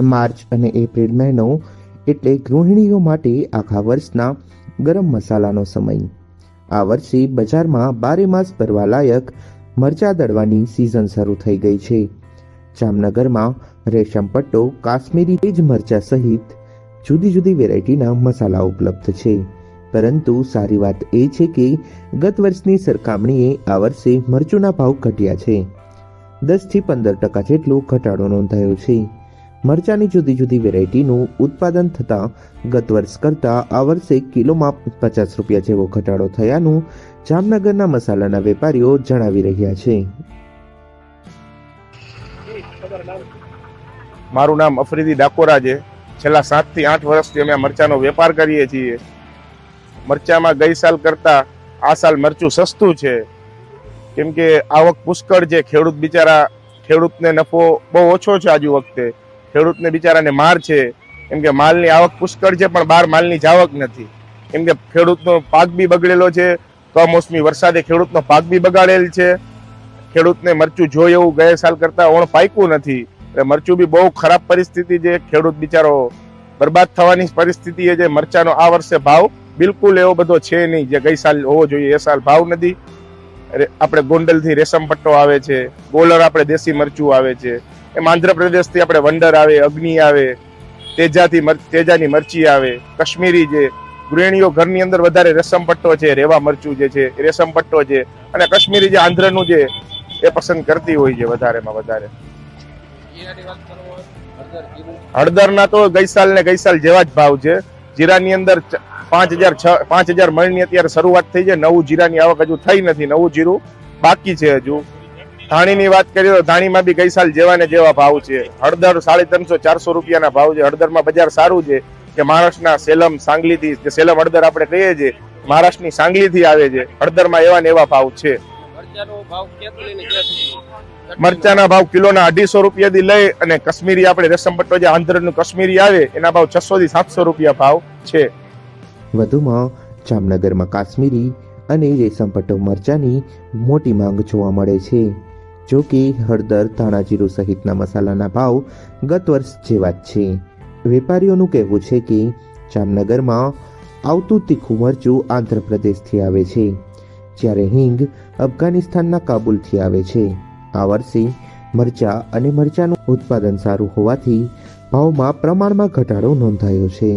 March અને April મહિનો એટલે ગૃહિણીઓ માટે આખા વર્ષના ગરમ મસાલાનો સમય। આ વર્ષે બજારમાં બારે માસ ભરવાલાયક મરચા દળવાની સિઝન શરૂ થઈ ગઈ છે। જામનગરમાં રેશમ પટ્ટો, કાશ્મીરી તેજ મરચા સહિત જુદી જુદી વેરાયટીના મસાલા ઉપલબ્ધ છે। પરંતુ સારી વાત એ છે કે ગત વર્ષની સરખામણીએ આ વર્ષે મરચુના ભાવ ઘટ્યા છે। 10 થી 15% જેટલો ઘટાડો નોંધાયો છે। મરચાની જુદી જુદી વેરાયટીનું ઉત્પાદન થતાં ગત વર્ષ કરતાં આ વર્ષે કિલોમાં 50 રૂપિયા જેવો ઘટાડો થયાનું જામનગરના મસાલાના વેપારીઓ જણાવી રહ્યા છે। મારું નામ અફરીદી ડાકોરા છે। છેલ્લા 7 થી 8 વર્ષથી અમે મરચાનો વેપાર કરીએ છીએ। મરચામાં ગઈ સાલ કરતા આ સાલ મરચું સસ્તું છે, કેમ કે આવક પુષ્કળ છે। ખેડૂતને નફો બહુ ઓછો છે। આજુ વખતે ખેડૂતને બિચારાને માર છે, કેમ કે માલની આવક પુષ્કળ છે પણ બહાર માલની જાવક નથી, કેમ કે ખેડૂતનો પાક બી બગડેલો છે। કમોસમી વરસાદે ખેડૂતનો પાક બી બગાડેલ છે। ખેડૂતને મરચું જોઈએ એવું ગયા સાલ કરતા ઓણ પાક્યું નથી। મરચું બી બહુ ખરાબ પરિસ્થિતિ છે। ખેડૂત બિચારો બરબાદ થવાની પરિસ્થિતિ છે। મરચાનો આ વર્ષે ભાવ બિલકુલ એવો બધો છે નહીં જે ગઈ સાલ હોવો જોઈએ એ સાલ ભાવ નથી। આપણે ગોંડલથી રેશમ પટ્ટો આવે છે, ગોલર આપણે દેશી મરચું આવે છે, એમ આંધ્રપ્રદેશથી આપણે વંડર આવે, અગ્નિ આવે, તેજાની મરચી આવે, કાશ્મીરી છે। ગૃહિણીઓ ઘરની અંદર વધારે રેશમ પટ્ટો છે, રેવા મરચું જે છે રેશમ પટ્ટો છે, અને કાશ્મીરી જે આંધ્રનું છે એ પસંદ કરતી હોય છે વધારેમાં વધારે। હળદરના તો ગઈ સાલ જેવા જ ભાવ છે। જીરાની અંદર 5000 મણની અત્યારે શરૂઆત થઈ છે। નવું જીરાની આવક હજુ થઈ નથી, નવું જીરું બાકી છે હજુ। ધાણીની વાત કરીએ તો ધાણીમાં બી ગઈ સાલ જેવા ને જેવા ભાવ છે। હળદર 350-400 રૂપિયાના ભાવ છે। હળદરમાં બજાર સારું છે કે મહારાષ્ટ્રના સેલમ, સાંગલીથી, જે સેલમ હળદર આપણે કહીએ છીએ, મહારાષ્ટ્રની સાંગલીથી આવે છે। હળદરમાં એવા ને એવા ભાવ છે। મરચાના ભાવ કિલોના 250 રૂપિયાથી લઈ અને કાશ્મીરી આપણે રેશમ પટ્ટો જે આંધ્રનું કાશ્મીરી આવે એના ભાવ 600 થી 700 રૂપિયા ભાવ છે। વધુમાં જામનગરમાં કાશ્મીરી અને રેશમ પટ્ટો મરચાની મોટી માંગ જોવા મળે છે। જો કે હળદર, ધાણા જીરું સહિતના મસાલાના ભાવ ગત વર્ષ જેવા જ છે। વેપારીઓનું કહેવું છે કે જામનગરમાં આવતું તીખું મરચું આંધ્રપ્રદેશથી આવે છે, જ્યારે હિંગ અફઘાનિસ્તાનના કાબુલથી આવે છે। આ વર્ષે મરચા અને મરચાનું ઉત્પાદન સારું હોવાથી ભાવમાં પ્રમાણમાં ઘટાડો નોંધાયો છે।